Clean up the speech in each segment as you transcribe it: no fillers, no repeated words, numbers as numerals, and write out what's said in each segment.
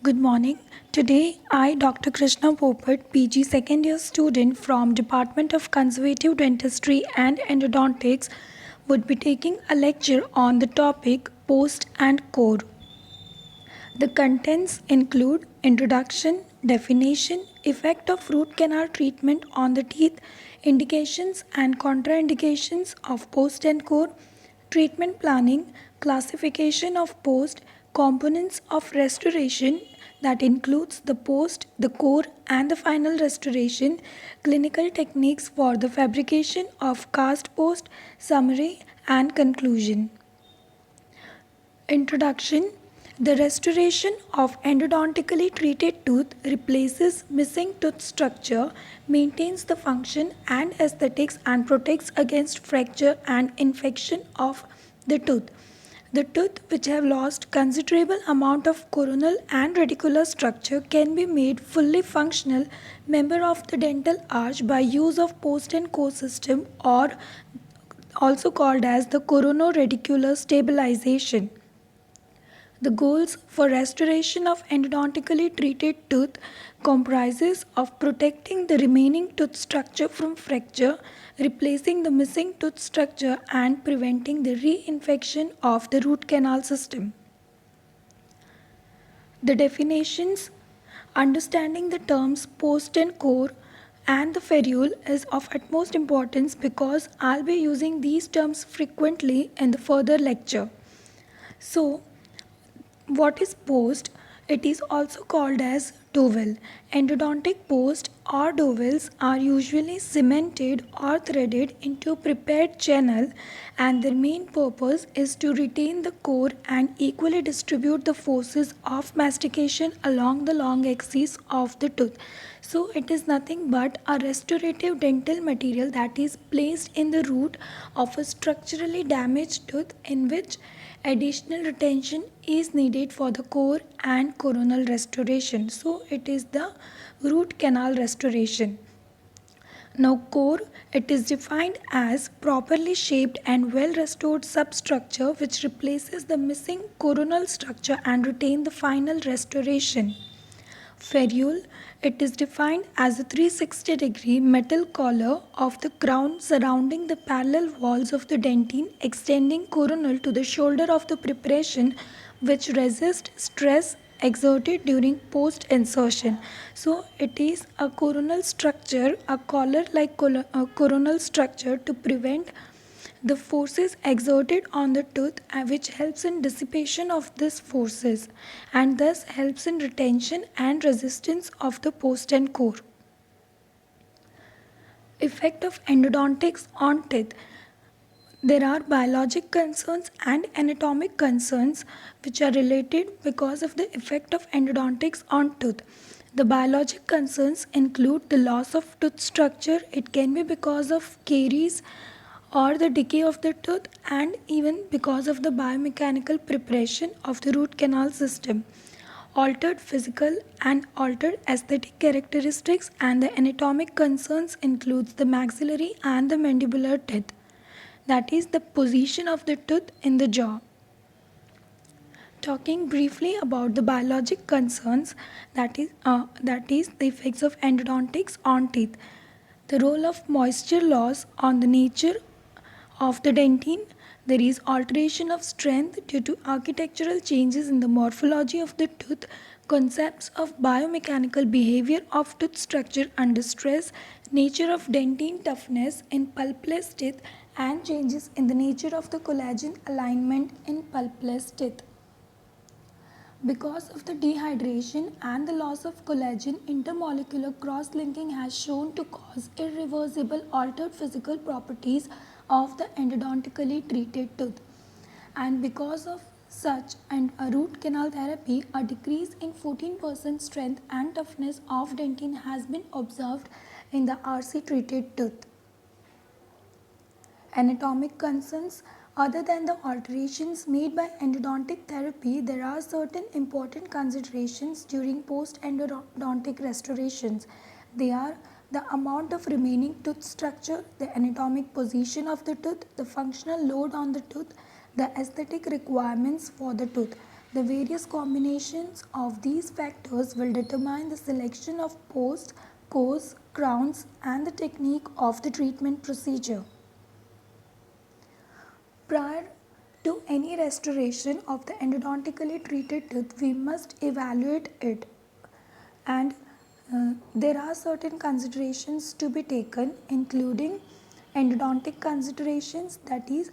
Good morning. Today, I, Dr. Krishna Popat, PG second year student from Department of Conservative Dentistry and Endodontics, would be taking a lecture on the topic post and core. The contents include introduction, definition, effect of root canal treatment on the teeth, indications and contraindications of post and core, treatment planning, classification of post, components of restoration that includes the post, the core, and the final restoration, clinical techniques for the fabrication of cast post, summary, and conclusion. Introduction. The restoration of endodontically treated tooth replaces missing tooth structure, maintains the function and aesthetics, and protects against fracture and infection of the tooth. The tooth which have lost considerable amount of coronal and radicular structure can be made fully functional member of the dental arch by use of post and core system, or also called as the coronoradicular stabilization. The goals for restoration of endodontically treated tooth comprises of protecting the remaining tooth structure from fracture, replacing the missing tooth structure, and preventing the reinfection of the root canal system. The definitions. Understanding the terms post and core and the ferrule is of utmost importance because I'll be using these terms frequently in the further lecture. So, what is post? It is also called as dowel. Endodontic post or dowels are usually cemented or threaded into a prepared channel, and their main purpose is to retain the core and equally distribute the forces of mastication along the long axis of the tooth. So it is nothing but a restorative dental material that is placed in the root of a structurally damaged tooth, in which additional retention is needed for the core and coronal restoration. So it is the root canal restoration. Now, core, it is defined as properly shaped and well restored substructure which replaces the missing coronal structure and retain the final restoration. Ferrule, it is defined as a 360-degree metal collar of the crown surrounding the parallel walls of the dentine, extending coronal to the shoulder of the preparation, which resist stress exerted during post insertion. So it is a coronal structure, a collar like coronal structure to prevent the forces exerted on the tooth, which helps in dissipation of these forces and thus helps in retention and resistance of the post and core. Effect of endodontics on teeth. There are biologic concerns and anatomic concerns which are related because of the effect of endodontics on tooth. The biologic concerns include the loss of tooth structure. It can be because of caries or the decay of the tooth, and even because of the biomechanical preparation of the root canal system. Altered physical and altered aesthetic characteristics and the anatomic concerns includes the maxillary and the mandibular teeth, that is the position of the tooth in the jaw. Talking briefly about the biologic concerns, that is the effects of endodontics on teeth. The role of moisture loss on the nature of the dentine. There is alteration of strength due to architectural changes in the morphology of the tooth, concepts of biomechanical behavior of tooth structure under stress, nature of dentine toughness in pulpless teeth, and changes in the nature of the collagen alignment in pulpless teeth. Because of the dehydration and the loss of collagen, intermolecular cross-linking has shown to cause irreversible altered physical properties of the endodontically treated tooth. And because of such and a root canal therapy, a decrease in 14% strength and toughness of dentine has been observed in the RC treated tooth. Anatomic concerns. Other than the alterations made by endodontic therapy, there are certain important considerations during post-endodontic restorations. They are the amount of remaining tooth structure, the anatomic position of the tooth, the functional load on the tooth, the aesthetic requirements for the tooth. The various combinations of these factors will determine the selection of posts, cores, crowns, and the technique of the treatment procedure. Prior to any restoration of the endodontically treated tooth, we must evaluate it, and there are certain considerations to be taken, including endodontic considerations, that is,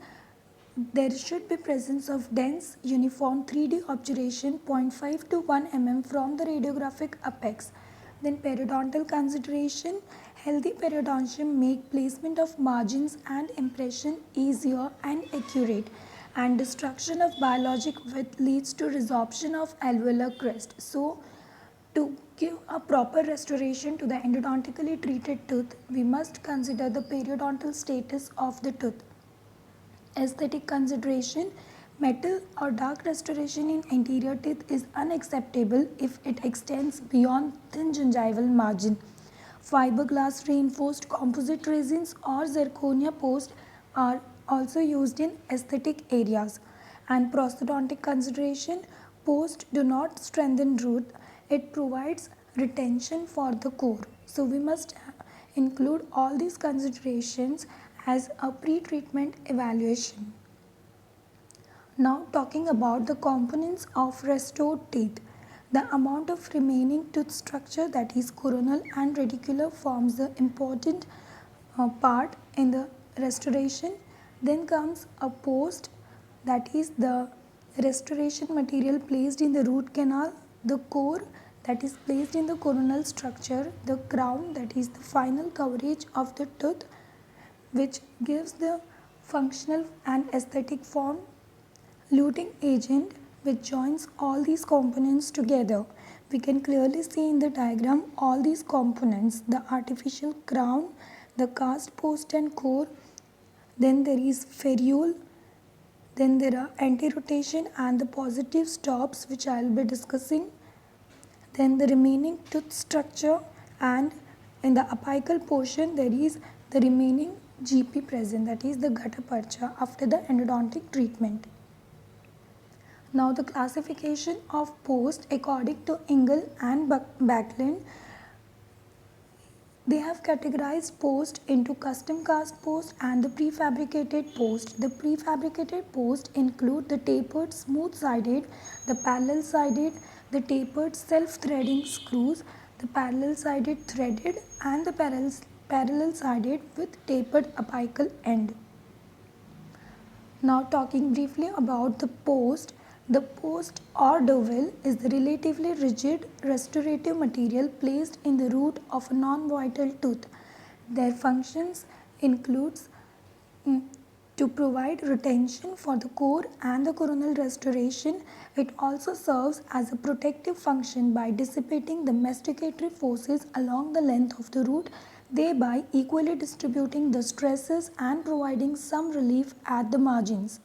there should be presence of dense uniform 3D obturation 0.5 to 1 mm from the radiographic apex. Then periodontal consideration, healthy periodontium make placement of margins and impression easier and accurate, and destruction of biologic width leads to resorption of alveolar crest. So to give a proper restoration to the endodontically treated tooth, we must consider the periodontal status of the tooth. Aesthetic consideration, metal or dark restoration in anterior teeth is unacceptable if it extends beyond thin gingival margin. Fiberglass reinforced composite resins or zirconia post are also used in aesthetic areas. And prosthodontic consideration, posts do not strengthen root, it provides retention for the core. So we must include all these considerations as a pre-treatment evaluation. Now talking about the components of restored teeth. The amount of remaining tooth structure, that is coronal and radicular, forms the important part in the restoration. Then comes a post, that is the restoration material placed in the root canal, the core that is placed in the coronal structure, the crown that is the final coverage of the tooth which gives the functional and aesthetic form, luting agent which joins all these components together. We can clearly see in the diagram all these components, the artificial crown, the cast post and core, then there is ferrule, then there are anti-rotation and the positive stops which I will be discussing, then the remaining tooth structure, and in the apical portion there is the remaining GP present, that is the gutta percha after the endodontic treatment. Now the classification of post according to Engel and Backlund, they have categorized post into custom cast post and the prefabricated post. The prefabricated post include the tapered smooth sided, the parallel sided, the tapered self-threading screws, the parallel sided threaded, and the parallel sided with tapered apical end. Now talking briefly about the post. The post or dowel is the relatively rigid restorative material placed in the root of a non-vital tooth. Their functions includes to provide retention for the core and the coronal restoration. It also serves as a protective function by dissipating the masticatory forces along the length of the root, thereby equally distributing the stresses and providing some relief at the margins.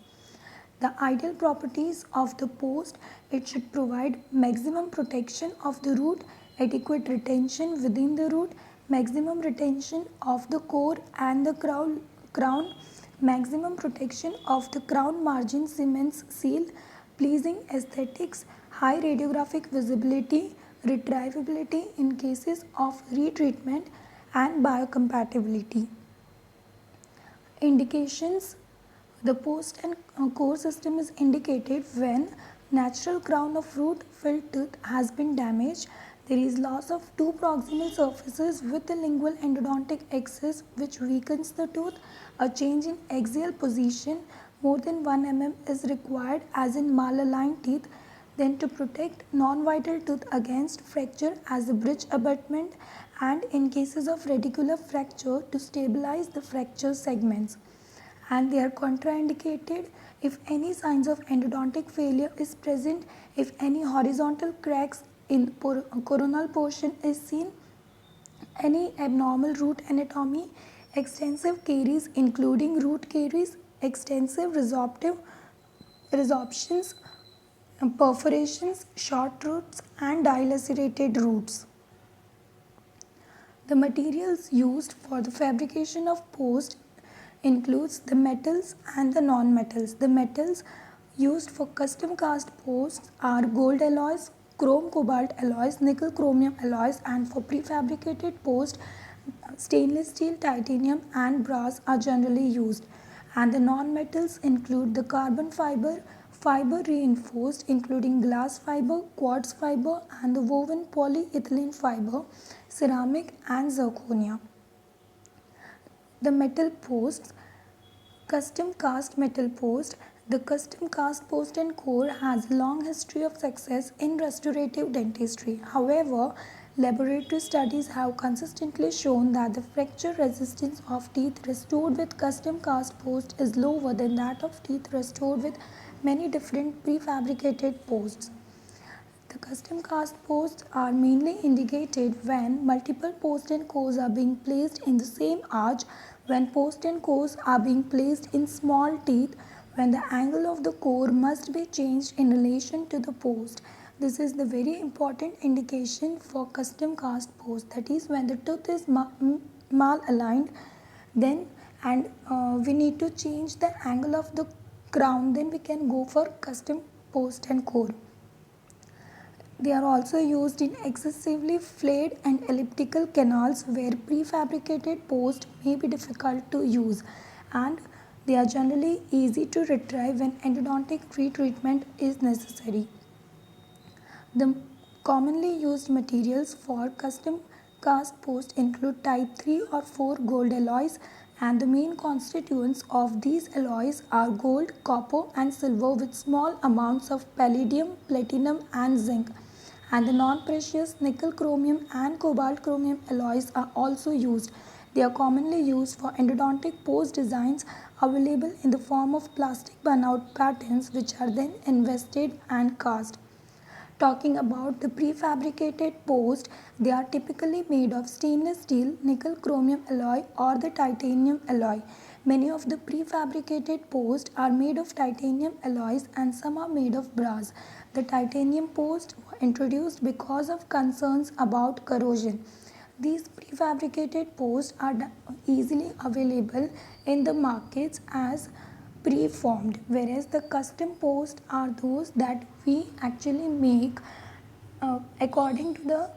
The ideal properties of the post, it should provide maximum protection of the root, adequate retention within the root, maximum retention of the core and the crown, maximum protection of the crown margin cements seal, pleasing aesthetics, high radiographic visibility, retrievability in cases of retreatment, and biocompatibility. Indications. The post and core system is indicated when natural crown of root filled tooth has been damaged. There is loss of two proximal surfaces with the lingual endodontic excess which weakens the tooth. A change in axial position more than 1 mm is required as in malaligned teeth. Then to protect non-vital tooth against fracture as a bridge abutment, and in cases of radicular fracture to stabilize the fracture segments. And they are contraindicated if any signs of endodontic failure is present, if any horizontal cracks in coronal portion is seen, any abnormal root anatomy, extensive caries including root caries, extensive resorptions, perforations, short roots, and dilacerated roots. The materials used for the fabrication of post includes the metals and the non-metals. The metals Used for custom cast posts are gold alloys, chrome cobalt alloys, nickel chromium alloys, and for prefabricated posts, stainless steel, titanium, and brass are generally used. And the non-metals include the carbon fiber, fiber reinforced, including glass fiber, quartz fiber, and the woven polyethylene fiber, ceramic, and zirconia. The metal posts, custom cast metal post. The custom cast post and core has a long history of success in restorative dentistry. However, laboratory studies have consistently shown that the fracture resistance of teeth restored with custom cast post is lower than that of teeth restored with many different prefabricated posts. The custom cast posts are mainly indicated when multiple posts and cores are being placed in the same arch, when posts and cores are being placed in small teeth, when the angle of the core must be changed in relation to the post. This is the very important indication for custom cast post, that is when the tooth is malaligned, then and we need to change the angle of the crown, then we can go for custom post and core. They are also used in excessively flayed and elliptical canals where prefabricated posts may be difficult to use, and they are generally easy to retrieve when endodontic retreatment is necessary. The commonly used materials for custom cast posts include type 3 or 4 gold alloys, and the main constituents of these alloys are gold, copper, and silver with small amounts of palladium, platinum, and zinc. And the non-precious nickel chromium and cobalt chromium alloys are also used. They are commonly used for endodontic post designs available in the form of plastic burnout patterns, which are then invested and cast. Talking about the prefabricated post, they are typically made of stainless steel, nickel chromium alloy, or the titanium alloy. Many of the prefabricated posts are made of titanium alloys and some are made of brass. The titanium posts were introduced because of concerns about corrosion. These prefabricated posts are easily available in the markets as preformed, whereas the custom posts are those that we actually make according to the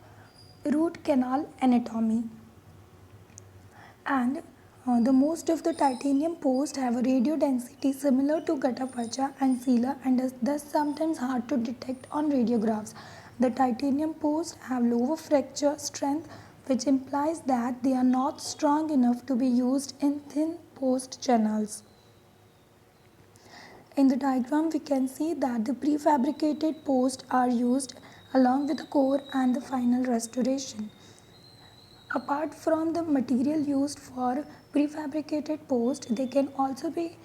root canal anatomy. And the most of the titanium posts have a radio density similar to gutta percha and sela and is thus sometimes hard to detect on radiographs. The titanium posts have lower fracture strength, which implies that they are not strong enough to be used in thin post channels. In the diagram, we can see that the prefabricated posts are used along with the core and the final restoration. Apart from the material used for prefabricated post, they can also be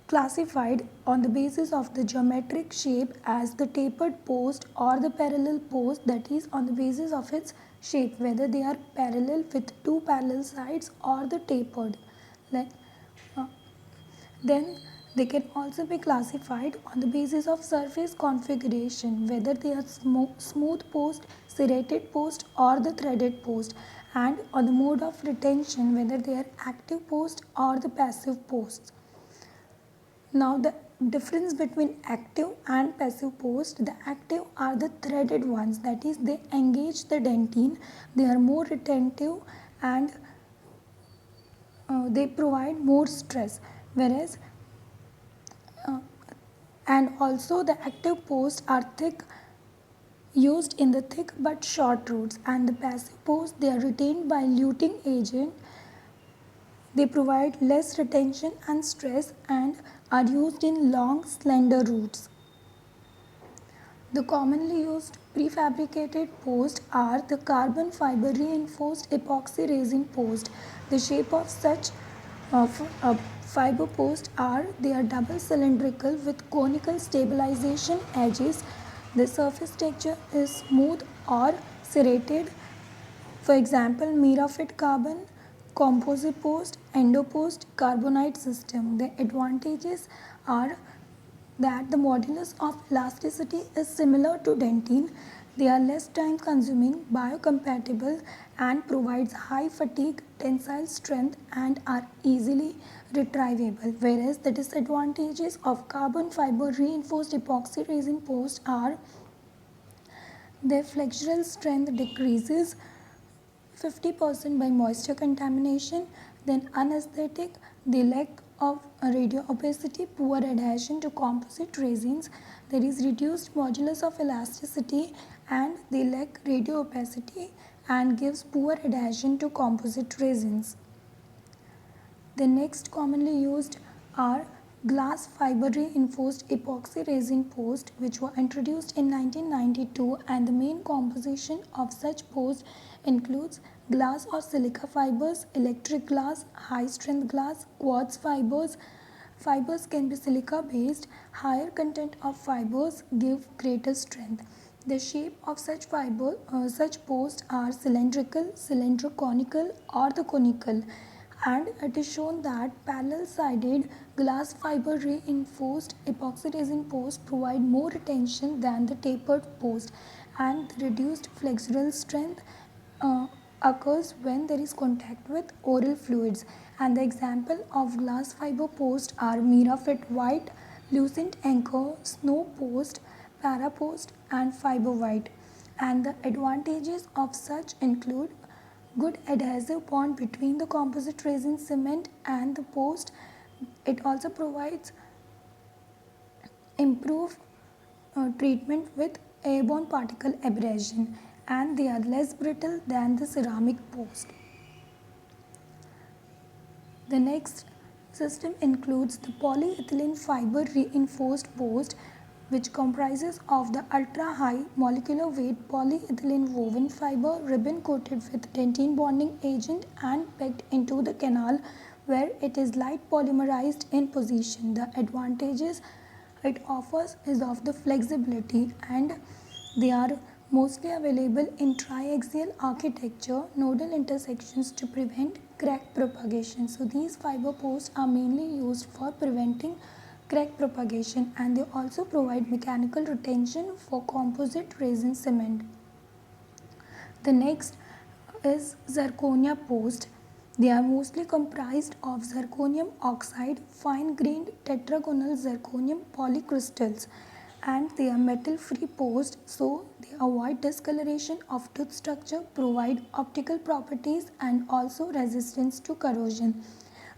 classified on the basis of the geometric shape as the tapered post or the parallel post, that is on the basis of its shape, whether they are parallel with two parallel sides or the tapered. Then they can also be classified on the basis of surface configuration, whether they are smooth post, serrated post, or the threaded post, and on the mode of retention, whether they are active post or the passive posts. Now the difference between active and passive post: the active are the threaded ones, that is they engage the dentine, they are more retentive and they provide more stress, whereas and also the active posts are thick, used in the thick but short roots, and the passive posts, they are retained by luting agent. They provide less retention and stress and are used in long slender roots. The commonly used prefabricated posts are the carbon fiber reinforced epoxy resin post. The shape of such fiber posts are they are double cylindrical with conical stabilization edges. The surface texture is smooth or serrated. For example, Mirafit carbon, composite post, endopost, carbonite system. The advantages are that the modulus of elasticity is similar to dentine. They are less time consuming, biocompatible, and provides high fatigue tensile strength and are easily retrievable, whereas the disadvantages of carbon fiber reinforced epoxy resin posts are their flexural strength decreases 50% by moisture contamination, then anesthetic, the lack of radio opacity, poor adhesion to composite resins, there is reduced modulus of elasticity and they lack radio opacity and gives poor adhesion to composite resins. The next commonly used are glass fiber reinforced epoxy resin posts which were introduced in 1992, and the main composition of such posts includes glass or silica fibers, electric glass, high strength glass, quartz fibers. Fibers can be silica based. Higher content of fibers give greater strength. The shape of such posts are cylindrical, cylindroconical, or the conical, and it is shown that parallel sided glass fiber reinforced epoxy resin posts provide more retention than the tapered post, and the reduced flexural strength occurs when there is contact with oral fluids. And the example of glass fiber posts are Mirafit White, Lucent Anchor, Snow Post, Parapost, and Fiber White. And the advantages of such include good adhesive bond between the composite resin cement and the post. It also provides improved treatment with airborne particle abrasion, and they are less brittle than the ceramic post. The next system includes the polyethylene fiber reinforced post, which comprises of the ultra high molecular weight polyethylene woven fiber ribbon coated with dentine bonding agent and pegged into the canal where it is light polymerized in position. The advantages it offers is of the flexibility, and they are mostly available in triaxial architecture nodal intersections to prevent crack propagation. So these fiber posts are mainly used for preventing crack propagation, and they also provide mechanical retention for composite resin cement. The next is zirconia post. They are mostly comprised of zirconium oxide, fine-grained tetragonal zirconium polycrystals, and they are metal-free posts, so they avoid discoloration of tooth structure, provide optical properties, and also resistance to corrosion.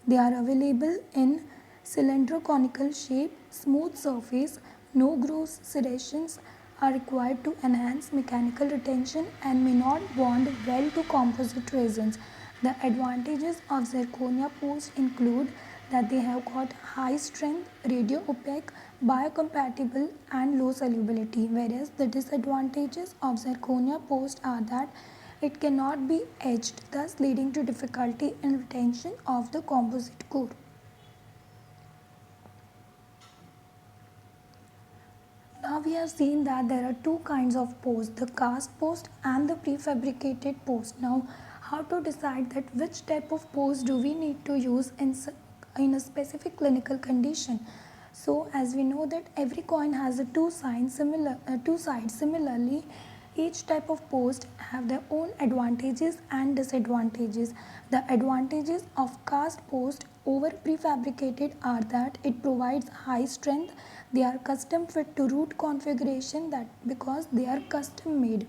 They are available in cylindroconical shape, smooth surface, no grooves, serrations are required to enhance mechanical retention and may not bond well to composite resins. The advantages of zirconia posts include that they have got high strength, radio opaque, biocompatible and low solubility, whereas the disadvantages of zirconia post are that it cannot be etched, thus leading to difficulty in retention of the composite core. Now we have seen that there are two kinds of post, the cast post and the prefabricated post. Now how to decide that which type of post do we need to use in a specific clinical condition? So as we know that every coin has a two sides, similarly each type of post have their own advantages and disadvantages. The advantages of cast post over prefabricated are that it provides high strength, they are custom fit to root configuration that because they are custom made.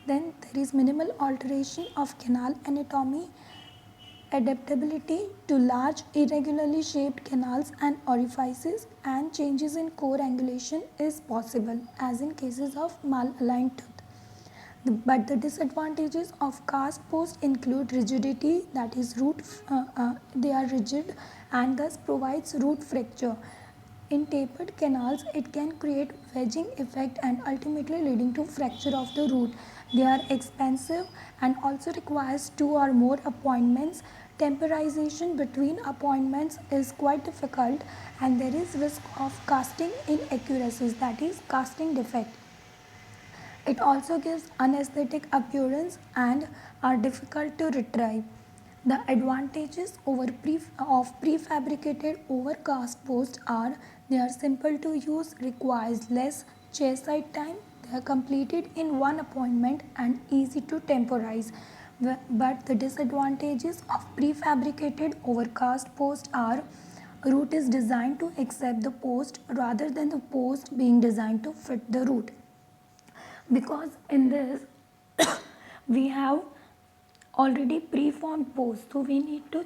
Then there is minimal alteration of canal anatomy, adaptability to large irregularly shaped canals and orifices, and changes in core angulation is possible as in cases of malaligned tooth. But the disadvantages of cast post include rigidity, that is they are rigid and thus provides root fracture. In tapered canals, it can create wedging effect and ultimately leading to fracture of the root. They are expensive and also requires 2 or more appointments. Temporization between appointments is quite difficult, and there is risk of casting inaccuracies, that is casting defect. It also gives unaesthetic appearance and are difficult to retrieve. The advantages of prefabricated over cast posts are they are simple to use, requires less chairside time, they are completed in one appointment and easy to temporize. But the disadvantages of prefabricated overcast post are root is designed to accept the post rather than the post being designed to fit the root. Because in this we have already preformed post, so we need to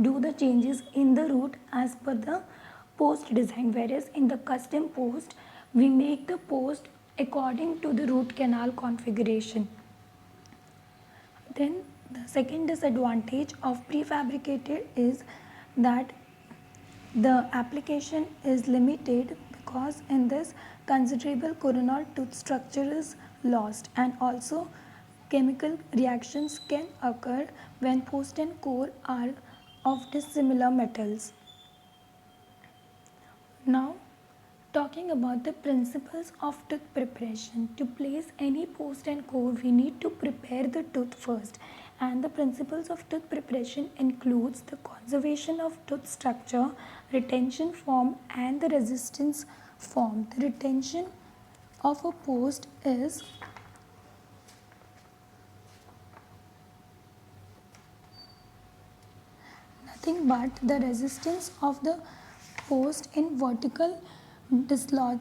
do the changes in the root as per the post design, whereas in the custom post we make the post according to the root canal configuration. Then the second disadvantage of prefabricated is that the application is limited, because in this considerable coronal tooth structure is lost, and also chemical reactions can occur when post and core are of dissimilar metals. Now, talking about the principles of tooth preparation. To place any post and core, we need to prepare the tooth first. And the principles of tooth preparation includes the conservation of tooth structure, retention form, and the resistance form. The retention of a post is nothing but the resistance of the post in vertical dislodge.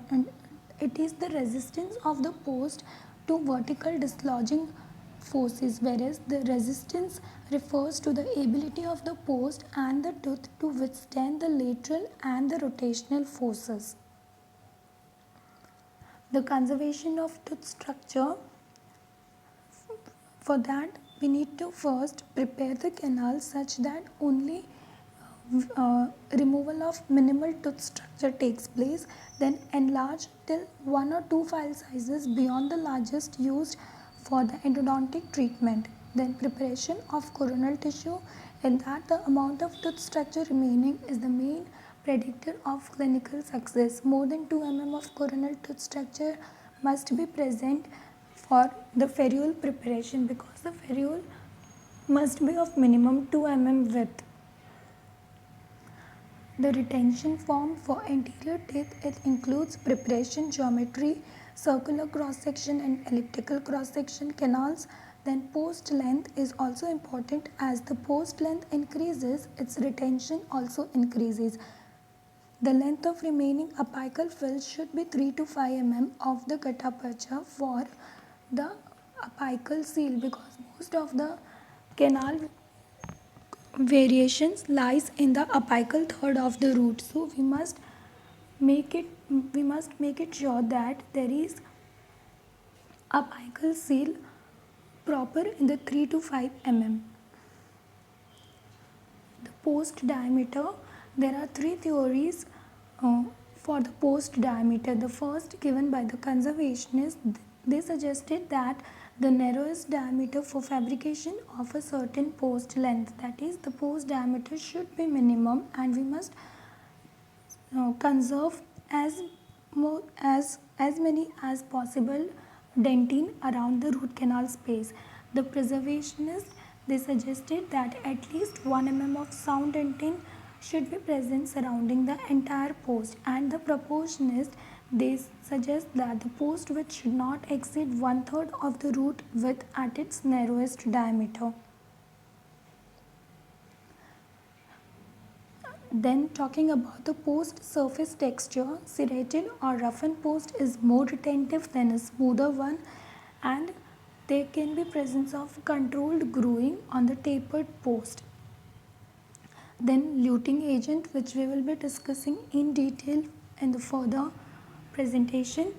It is the resistance of the post to vertical dislodging forces, whereas the resistance refers to the ability of the post and the tooth to withstand the lateral and the rotational forces. The conservation of tooth structure, for that we need to first prepare the canal such that only removal of minimal tooth structure takes place, then enlarge till 1 or 2 file sizes beyond the largest used for the endodontic treatment. Then preparation of coronal tissue, in that the amount of tooth structure remaining is the main predictor of clinical success. More than 2 mm of coronal tooth structure must be present for the ferrule preparation, because the ferrule must be of minimum 2 mm width. The retention form for anterior teeth, it includes preparation geometry, circular cross section and elliptical cross section canals. Then post length is also important. As the post length increases, its retention also increases. The length of remaining apical fill should be 3 to 5 mm of the gutta percha for the apical seal, because most of the canal variations lies in the apical third of the root. So we must make it sure that there is apical seal proper in the 3 to 5 mm. The post diameter, there are 3 theories for the post diameter. The first, given by the conservationists, they suggested that the narrowest diameter for fabrication of a certain post length, that is, the post diameter should be minimum, and we must conserve as many as possible dentine around the root canal space. The preservationists, they suggested that at least 1 mm of sound dentine should be present surrounding the entire post, and the proportionist, they suggest that the post width should not exceed 1/3 of the root width at its narrowest diameter. Then talking about the post surface texture, serrated or roughened post is more retentive than a smoother one, and there can be presence of controlled growing on the tapered post. Then luting agent, which we will be discussing in detail in the further presentation.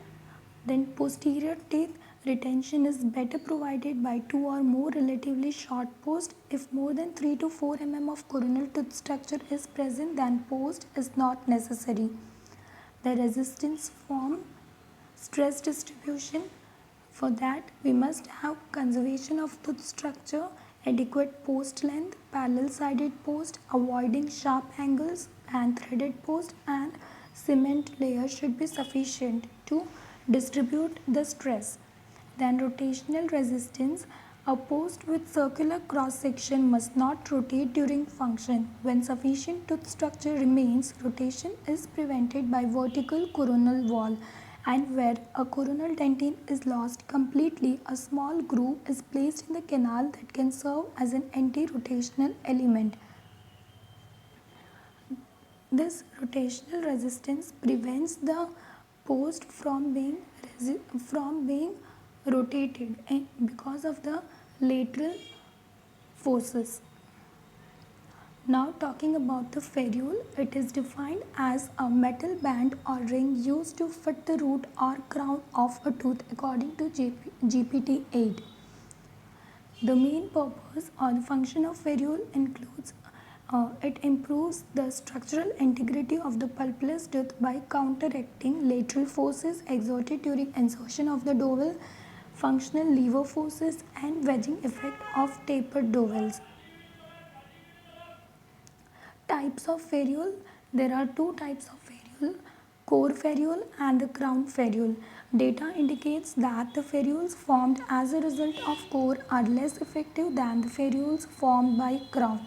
Then posterior teeth retention is better provided by 2 or more relatively short posts. If more than 3 to 4 mm of coronal tooth structure is present, then post is not necessary. The resistance form, stress distribution, for that we must have conservation of tooth structure, adequate post length, parallel sided post, avoiding sharp angles and threaded post, and cement layer should be sufficient to distribute the stress. Then rotational resistance, a post with circular cross section must not rotate during function. When sufficient tooth structure remains, rotation is prevented by vertical coronal wall, And where a coronal dentin is lost completely, a small groove is placed in the canal that can serve as an anti-rotational element. This rotational resistance prevents the post from being rotated and because of the lateral forces. Now talking about the ferrule, it is defined as a metal band or ring used to fit the root or crown of a tooth according to GPT-8. The main purpose or the function of ferrule includes it improves the structural integrity of the pulpless tooth by counteracting lateral forces exerted during insertion of the dowel, functional lever forces, and wedging effect of tapered dowels. Types of ferrule, there are two types of ferrule, core ferrule and the crown ferrule. Data indicates that the ferrules formed as a result of core are less effective than the ferrules formed by crown,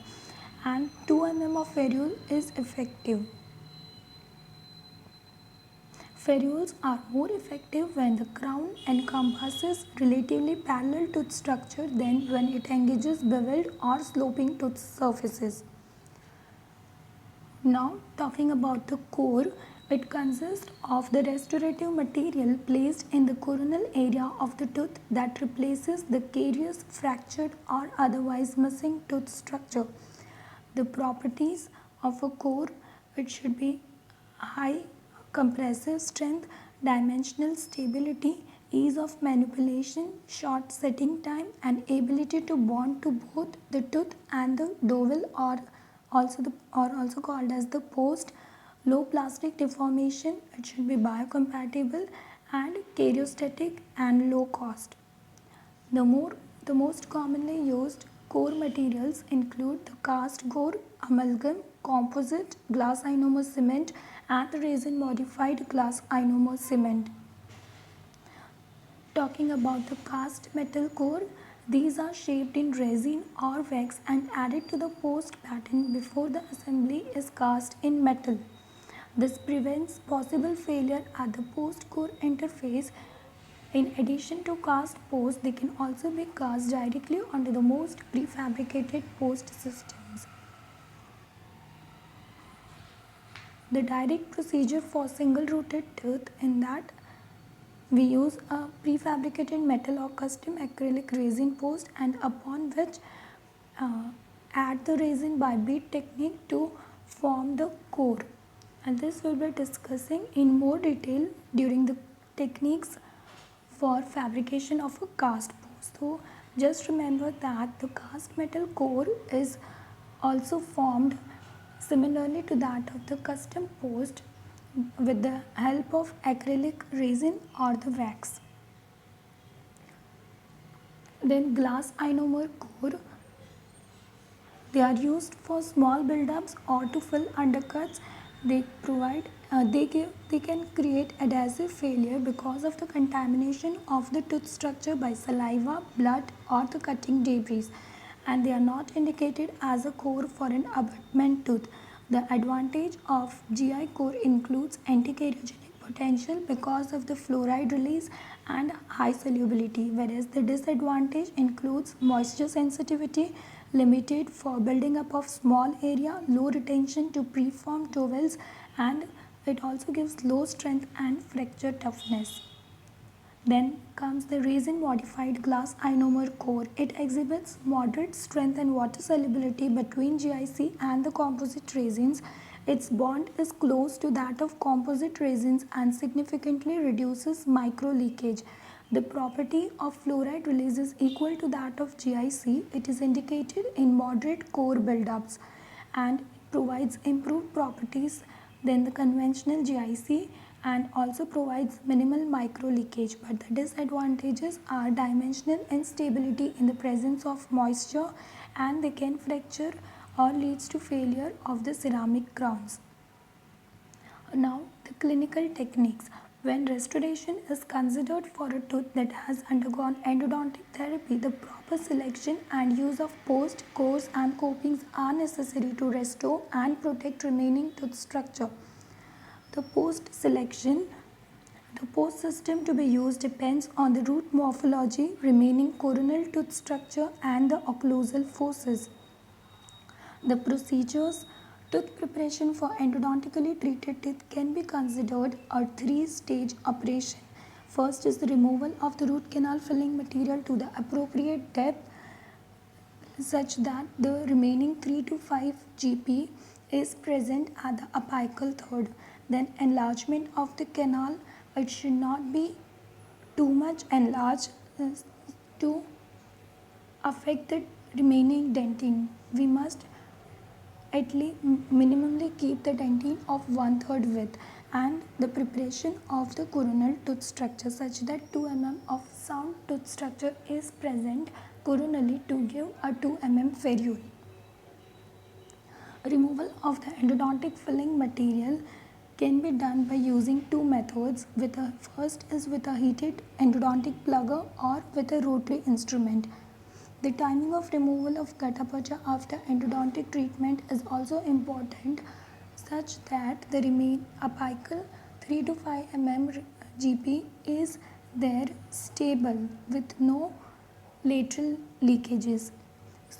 and 2 mm of ferrule is effective. Ferrules are more effective when the crown encompasses relatively parallel tooth structure than when it engages beveled or sloping tooth surfaces. Now talking about the core, it consists of the restorative material placed in the coronal area of the tooth that replaces the carious, fractured or otherwise missing tooth structure. The properties of a core, it should be high compressive strength, dimensional stability, ease of manipulation, short setting time, and ability to bond to both the tooth and the dowel or also called as the post, low plastic deformation, it should be biocompatible and karyostatic and low cost. The most commonly used core materials include the cast core, amalgam, composite, glass ionomer cement, and the resin modified glass ionomer cement. Talking about the cast metal core, these are shaped in resin or wax and added to the post pattern before the assembly is cast in metal. This prevents possible failure at the post core interface. In addition to cast posts, they can also be cast directly onto the most prefabricated post systems. The direct procedure for single rooted tooth in that we use a prefabricated metal or custom acrylic resin post and upon which add the resin by bead technique to form the core, and this will be discussing in more detail during the techniques for fabrication of a cast post. So just remember that the cast metal core is also formed similarly to that of the custom post with the help of acrylic resin or the wax. Then glass ionomer core, they are used for small buildups or to fill undercuts. They can create adhesive failure because of the contamination of the tooth structure by saliva, blood or the cutting debris, and they are not indicated as a core for an abutment tooth. The advantage of GI core includes anti-cariogenic potential because of the fluoride release and high solubility, whereas the disadvantage includes moisture sensitivity, limited for building up of small area, low retention to preformed dowels, and it also gives low strength and fracture toughness. Then comes the resin modified glass ionomer core. It exhibits moderate strength and water solubility between GIC and the composite resins. Its bond is close to that of composite resins and significantly reduces micro leakage. The property of fluoride release is equal to that of GIC. It is indicated in moderate core buildups and provides improved properties than the conventional GIC and also provides minimal micro leakage, but the disadvantages are dimensional instability in the presence of moisture and they can fracture or leads to failure of the ceramic crowns. Now the clinical techniques. When restoration is considered for a tooth that has undergone endodontic therapy, the proper selection and use of post, cores and copings are necessary to restore and protect remaining tooth structure. The post selection The post system to be used depends on the root morphology, remaining coronal tooth structure, and the occlusal forces. The procedures tooth preparation for endodontically treated teeth can be considered a three-stage operation. First is the removal of the root canal filling material to the appropriate depth such that the remaining 3 to 5 GP is present at the apical third. Then enlargement of the canal. It should not be too much enlarged to affect the remaining dentin. We must at least minimally keep the dentin of 1/3 width, and the preparation of the coronal tooth structure such that 2 mm of sound tooth structure is present coronally to give a 2 mm ferrule. Removal of the endodontic filling material can be done by using two methods. First is with a heated endodontic plugger or with a rotary instrument. The timing of removal of gutta percha after endodontic treatment is also important such that the remain apical 3 to 5 mm GP is there stable with no lateral leakages.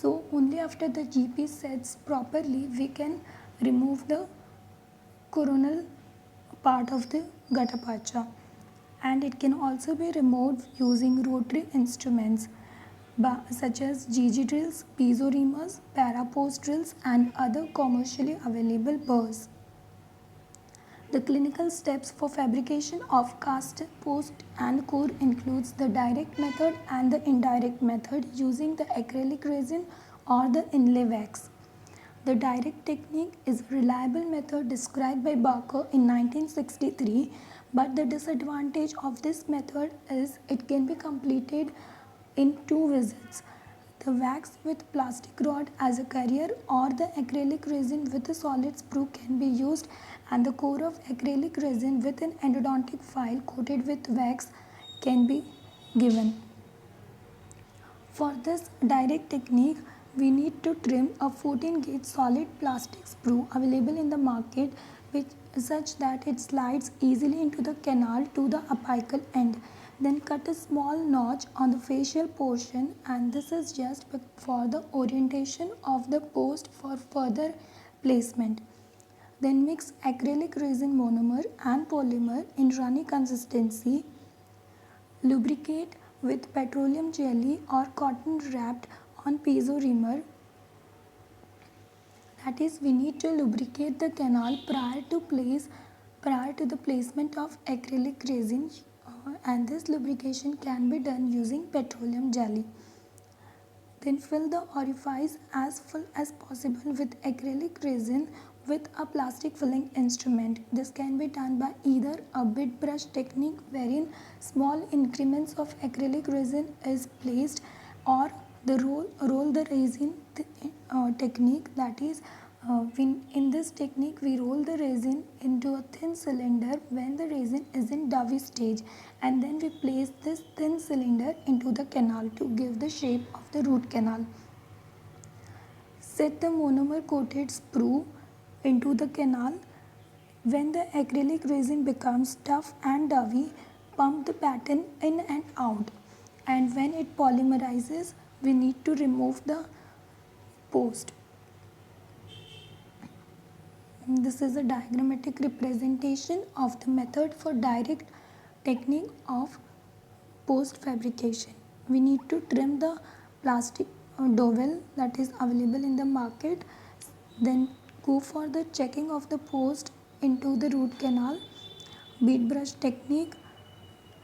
So only after the GP sets properly we can remove the coronal part of the gutta percha, and it can also be removed using rotary instruments such as GG drills, piezo reamers, parapost drills, and other commercially available burrs. The clinical steps for fabrication of cast, post, and core includes the direct method and the indirect method using the acrylic resin or the inlay wax. The direct technique is a reliable method described by Barker in 1963, but the disadvantage of this method is it can be completed in 2 visits. The wax with plastic rod as a carrier or the acrylic resin with a solid sprue can be used, and the core of acrylic resin with an endodontic file coated with wax can be given. For this direct technique, we need to trim a 14 gauge solid plastic sprue available in the market such that it slides easily into the canal to the apical end. Then cut a small notch on the facial portion, and this is just for the orientation of the post for further placement. Then mix acrylic resin monomer and polymer in runny consistency. Lubricate with petroleum jelly or cotton wrapped on piezo reamer. That is, we need to lubricate the canal prior to the placement of acrylic resin, and this lubrication can be done using petroleum jelly. Then fill the orifice as full as possible with acrylic resin with a plastic filling instrument. This can be done by either a bit brush technique wherein small increments of acrylic resin is placed, or the roll the resin technique. That is, in this technique we roll the resin into a thin cylinder when the resin is in dovey stage, and then we place this thin cylinder into the canal to give the shape of the root canal. Set the monomer coated sprue into the canal. When the acrylic resin becomes tough and dovey, pump the pattern in and out, and when it polymerizes we need to remove the post. This is a diagrammatic representation of the method for direct technique of post fabrication. We need to trim the plastic dowel that is available in the market, then go for the checking of the post into the root canal. Bead brush technique,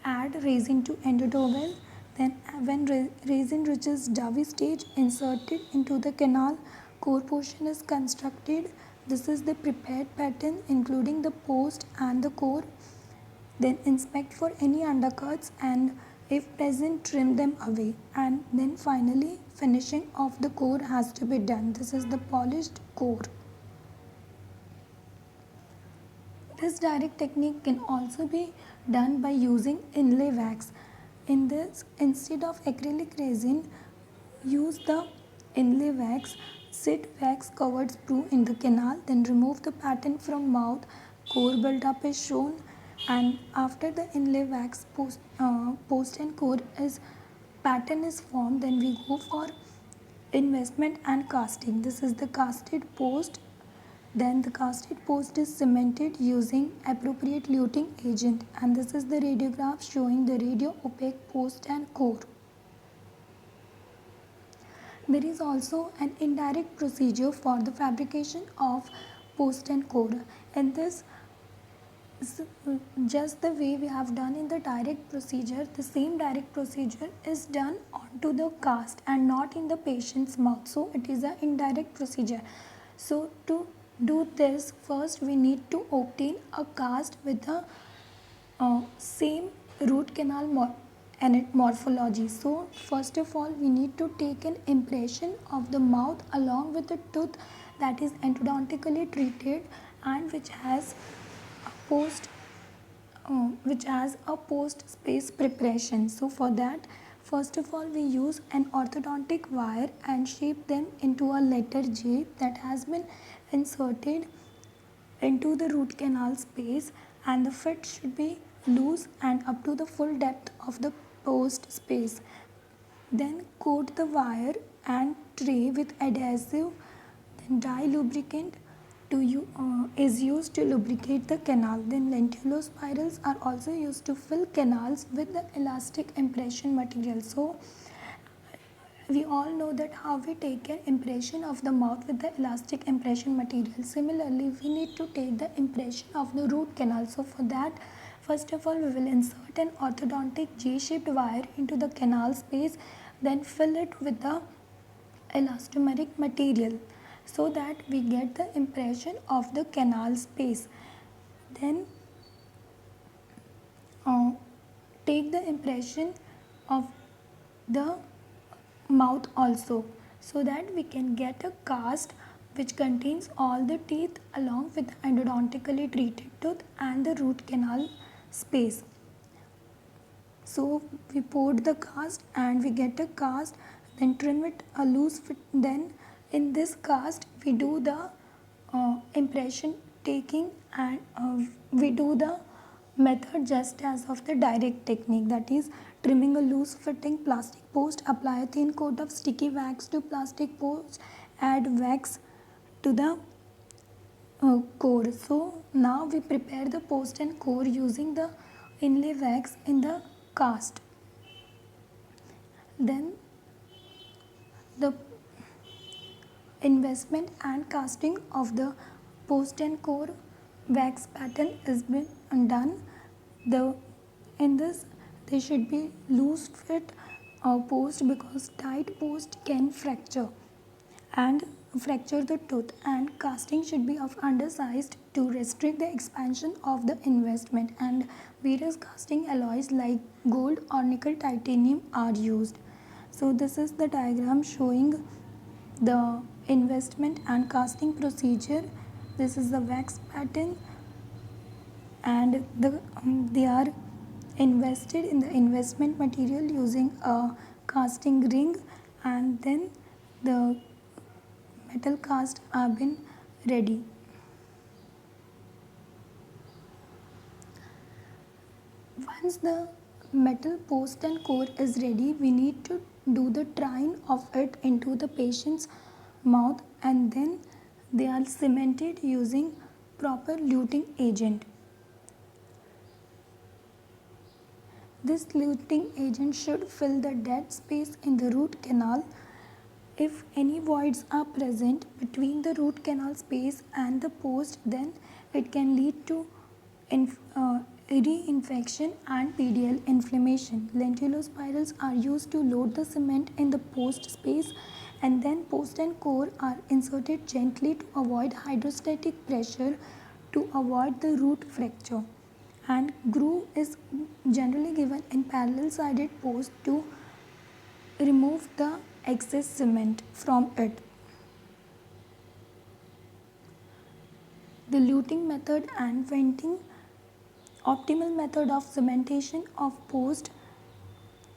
add resin to endodowel, then when resin reaches dovey stage, insert it into the canal. Core portion is constructed. This is the prepared pattern including the post and the core. Then inspect for any undercuts, and if present trim them away, and then finally finishing of the core has to be done. This is the polished core. This direct technique can also be done by using inlay wax. In this, instead of acrylic resin, use the inlay wax. Sit wax covered sprue in the canal, then remove the pattern from mouth. Core build up is shown. And after the inlay wax post and core is pattern is formed, then we go for investment and casting. This is the casted post. Then the casted post is cemented using appropriate luting agent, and this is the radiograph showing the radio opaque post and core. There is also an indirect procedure for the fabrication of post and core, and this just the way we have done in the direct procedure, the same direct procedure is done onto the cast and not in the patient's mouth. So it is an indirect procedure. So to do this, first we need to obtain a cast with the same root canal morphology. So first of all, we need to take an impression of the mouth along with the tooth that is endodontically treated and post which has a post space preparation. So for that, first of all we use an orthodontic wire and shape them into a letter J that has been inserted into the root canal space, and the fit should be loose and up to the full depth of the post space. Then coat the wire and tray with adhesive, then dye lubricant is used to lubricate the canal. Then lentulo spirals are also used to fill canals with the elastic impression material. So we all know that how we take an impression of the mouth with the elastic impression material. Similarly, we need to take the impression of the root canal. So for that, first of all, we will insert an orthodontic J-shaped wire into the canal space, then fill it with the elastomeric material so that we get the impression of the canal space. Then take the impression of the mouth also, so that we can get a cast which contains all the teeth along with the endodontically treated tooth and the root canal space. So we poured the cast and we get a cast, then trim it a loose fit. Then in this cast we do the impression taking, and we do the method just as of the direct technique, that is trimming a loose fitting plastic post, apply a thin coat of sticky wax to plastic post, add wax to the core. So now we prepare the post and core using the inlay wax in the cast. Then the investment and casting of the post and core wax pattern is been done. In this there should be loose fit post, because tight post can fracture the tooth, and casting should be of undersized to restrict the expansion of the investment, and various casting alloys like gold or nickel titanium are used. So this is the diagram showing the investment and casting procedure. This is the wax pattern, and they are invested in the investment material using a casting ring, and then the metal cast have been ready. Once the metal post and core is ready, we need to do the trying of it into the patient's mouth, and then they are cemented using proper luting agent. This luting agent should fill the dead space in the root canal. If any voids are present between the root canal space and the post, then it can lead to reinfection and PDL inflammation. Lentulo spirals are used to load the cement in the post space, and then post and core are inserted gently to avoid hydrostatic pressure to avoid the root fracture. And groove is generally given in parallel sided post to remove the excess cement from it. The luting method and venting. Optimal method of cementation of post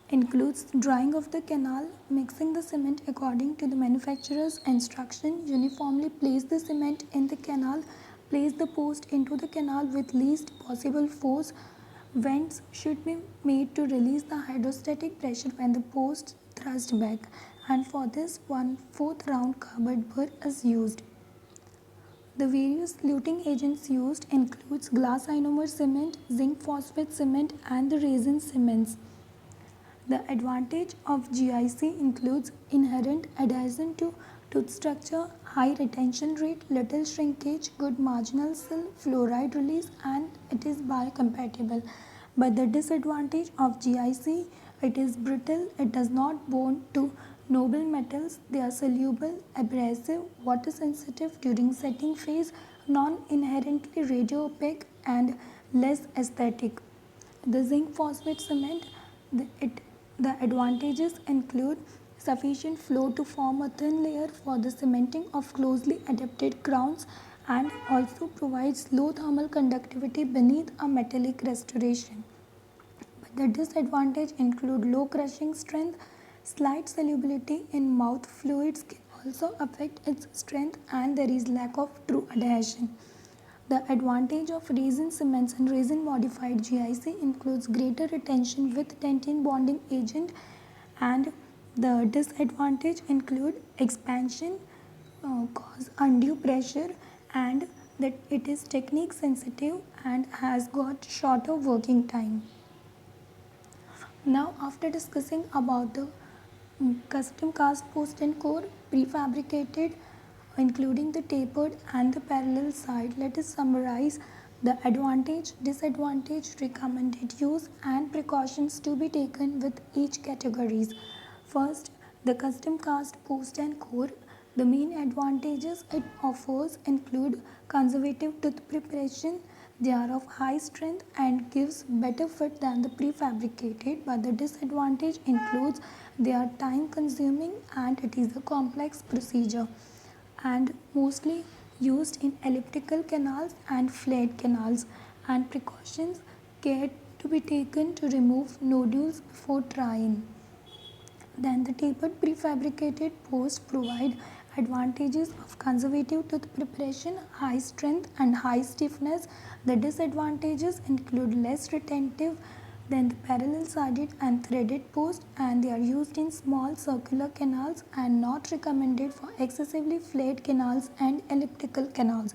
includes drying of the canal, mixing the cement according to the manufacturer's instruction, uniformly place the cement in the canal, Place the post into the canal with least possible force. Vents should be made to release the hydrostatic pressure when the post thrust back, and for this 1/4 round cardboard burr is used. The various luting agents used includes glass ionomer cement, zinc phosphate cement and the resin cements. The advantage of GIC includes inherent adhesion to tooth structure, high retention rate, little shrinkage, good marginal sill, fluoride release, and it is biocompatible. But the disadvantage of GIC, it is brittle, it does not bond to noble metals, they are soluble, abrasive, water sensitive during setting phase, non-inherently radio opaque and less aesthetic. The zinc phosphate cement, the advantages include sufficient flow to form a thin layer for the cementing of closely adapted crowns and also provides low thermal conductivity beneath a metallic restoration. But the disadvantage include low crushing strength, slight solubility in mouth fluids can also affect its strength, and there is lack of true adhesion. The advantage of resin cements and resin modified GIC includes greater retention with dentine bonding agent, and the disadvantage include expansion, cause undue pressure, and that it is technique sensitive and has got shorter working time. Now after discussing about the custom cast post and core prefabricated including the tapered and the parallel side, let us summarize the advantage, disadvantage, recommended use and precautions to be taken with each categories. First, the custom cast post and core. The main advantages it offers include conservative tooth preparation. They are of high strength and gives better fit than the prefabricated, but the disadvantage includes they are time consuming and it is a complex procedure and mostly used in elliptical canals and flared canals, and precautions care to be taken to remove nodules before trying. Then the tapered prefabricated posts provide advantages of conservative tooth preparation, high strength and high stiffness. The disadvantages include less retentive than the parallel sided and threaded post, and they are used in small circular canals and not recommended for excessively flared canals and elliptical canals.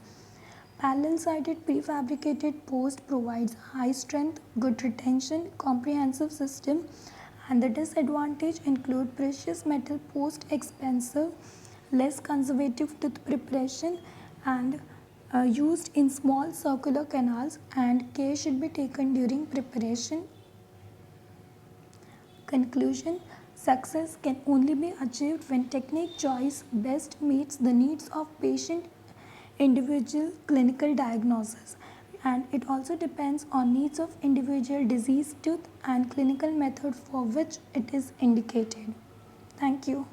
Parallel sided prefabricated post provides high strength, good retention, comprehensive system, and the disadvantage include precious metal post expensive, less conservative tooth preparation, and used in small circular canals, and care should be taken during preparation. Conclusion: success can only be achieved when technique choice best meets the needs of patient individual clinical diagnosis, and it also depends on needs of individual disease tooth and clinical method for which it is indicated. Thank you.